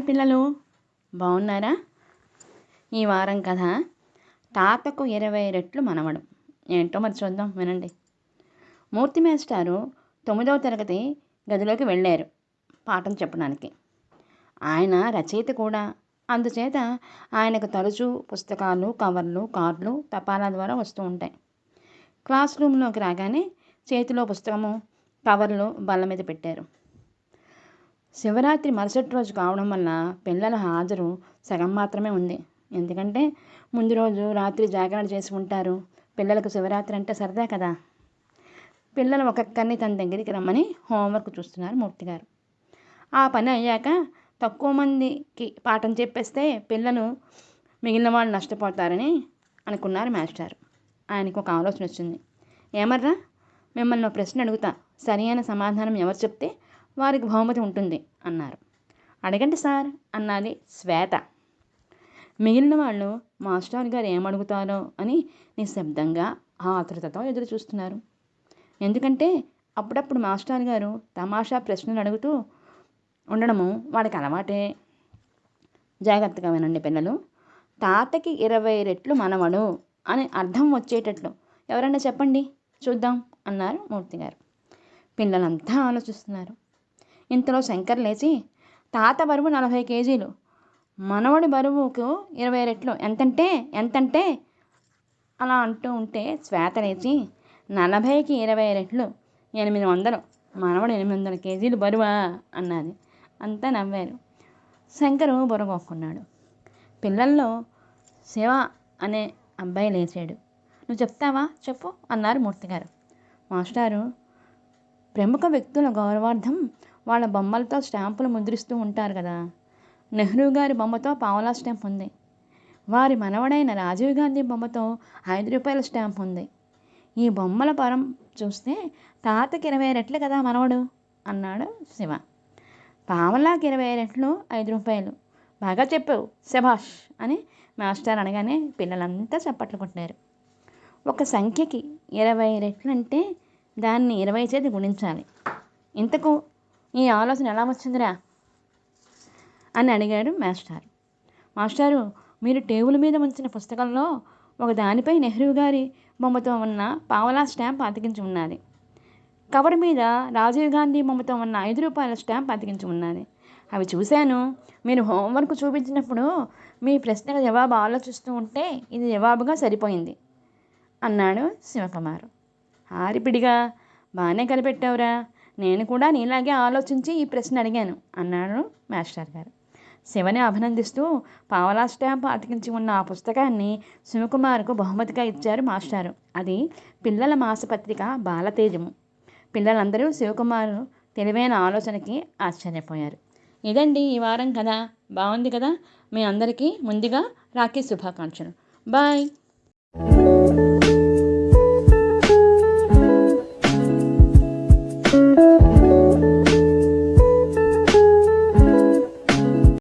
పిల్లలు, బాగున్నారా? ఈ వారం కథ తాతకు 20 రెట్లు మనవడు. ఏంటో మరి చూద్దాం, వినండి. మూర్తి మేస్టారు 9వ తరగతి గదిలోకి వెళ్ళారు పాఠం చెప్పడానికి. ఆయన రచయిత కూడా, అందుచేత ఆయనకు తరచూ పుస్తకాలు, కవర్లు, కార్డులు తపాలా ద్వారా వస్తూ ఉంటాయి. క్లాస్ రూమ్లోకి రాగానే చేతిలో పుస్తకము, కవర్లు బల్ల మీద పెట్టారు. శివరాత్రి మరుసటి రోజు కావడం వల్ల పిల్లల హాజరు సగం మాత్రమే ఉంది. ఎందుకంటే ముందు రోజు రాత్రి జాగరణ చేసి ఉంటారు. పిల్లలకు శివరాత్రి అంటే సరదా కదా. పిల్లలు ఒక్కొక్కరిని తన దగ్గరికి రమ్మని హోంవర్క్ చూస్తున్నారు మూర్తి గారు. ఆ పని అయ్యాక తక్కువ మందికి పాఠం చెప్పేస్తే పిల్లలు మిగిలిన వాళ్ళు నష్టపోతారని అనుకున్నారు మాస్టర్. ఆయనకు ఒక ఆలోచన వచ్చింది. ఏమర్రా, మిమ్మల్ని ప్రశ్న అడుగుతా, సరి అయిన సమాధానం ఎవరు చెప్తే వారికి బహుమతి ఉంటుంది అన్నారు. అడగండి సార్ అన్నది శ్వేత. మిగిలిన వాళ్ళు మాస్టర్ గారు ఏమడుగుతారో అని నిశ్శబ్దంగా ఆతృతతో ఎదురు చూస్తున్నారు. ఎందుకంటే అప్పుడప్పుడు మాస్టర్ గారు తమాషా ప్రశ్నలు అడుగుతూ ఉండడము వాడికి అలవాటే. జాగ్రత్తగా వినండి పిల్లలు. తాతకి 20 రెట్లు మనవడు అని అర్థం వచ్చేటట్లు ఎవరైనా చెప్పండి చూద్దాం అన్నారు మూర్తి గారు. పిల్లలంతా ఆలోచిస్తున్నారు. ఇంతలో శంకర్ లేచి, తాత బరువు 40 కేజీలు, మనవడి బరువుకు 20 రెట్లు, ఎంతంటే అలా అంటూ ఉంటే శ్వేత లేచి, 40కి 20 రెట్లు 800, మనవడు 800 కేజీలు బరువా అన్నది. అంతా నవ్వారు. శంకరు బుర్రగొక్కున్నాడు. పిల్లల్లో శివ అనే అబ్బాయి లేచాడు. నువ్వు చెప్తావా, చెప్పు అన్నారు మూర్తిగారు. మాస్టారు, ప్రముఖ వ్యక్తుల గౌరవార్థం వాళ్ళ బొమ్మలతో స్టాంపులు ముద్రిస్తూ ఉంటారు కదా. నెహ్రూ గారి బొమ్మతో పావలా స్టాంప్ ఉంది. వారి మనవడైన రాజీవ్ గాంధీ బొమ్మతో 5 రూపాయల స్టాంప్ ఉంది. ఈ బొమ్మల పరం చూస్తే తాతకి 20 రెట్లు కదా మనవడు అన్నాడు శివ. పావలాకి 20 రెట్లు 5 రూపాయలు. బాగా చెప్పావు, శభాష్ అని మాస్టర్ అనగానే పిల్లలంతా చప్పట్లు కొట్టారు. ఒక సంఖ్యకి 20 రెట్లు అంటే దాన్ని 20 చేతి గుణించాలి. ఇంతకు ఈ ఆలోచన ఎలా వచ్చిందిరా అని అడిగాడు మాస్టారు, మీరు టేబుల్ మీద ఉంచిన పుస్తకంలో ఒక దానిపై నెహ్రూ గారి బొమ్మతో ఉన్న పావలా స్టాంప్ అతికించి ఉన్నది. కవర్ మీద రాజీవ్ గాంధీ బొమ్మతో ఉన్న 5 రూపాయల స్టాంప్ అతికించి ఉన్నది. అవి చూశాను. మీరు హోంవర్క్ చూపించినప్పుడు మీ ప్రశ్నకు జవాబు ఆలోచిస్తూ ఉంటే ఇది జవాబుగా సరిపోయింది అన్నాడు శివకుమారు. ఆరిపిడిగా బాగానే కనిపెట్టావురా, నేను కూడా నీలాగే ఆలోచించి ఈ ప్రశ్న అడిగాను అన్నాడు మాస్టర్ గారు. శివని అభినందిస్తూ పావలా స్టాంప్ అతికించి ఉన్న ఆ పుస్తకాన్ని శివకుమార్కు బహుమతిగా ఇచ్చారు మాస్టారు. అది పిల్లల మాసపత్రిక బాలతేజము. పిల్లలందరూ శివకుమారు తెలివైన ఆలోచనకి ఆశ్చర్యపోయారు. ఇదండి ఈ వారం కథ. బాగుంది కదా. మీ అందరికీ ముందుగా రాఖీ శుభాకాంక్షలు. బాయ్.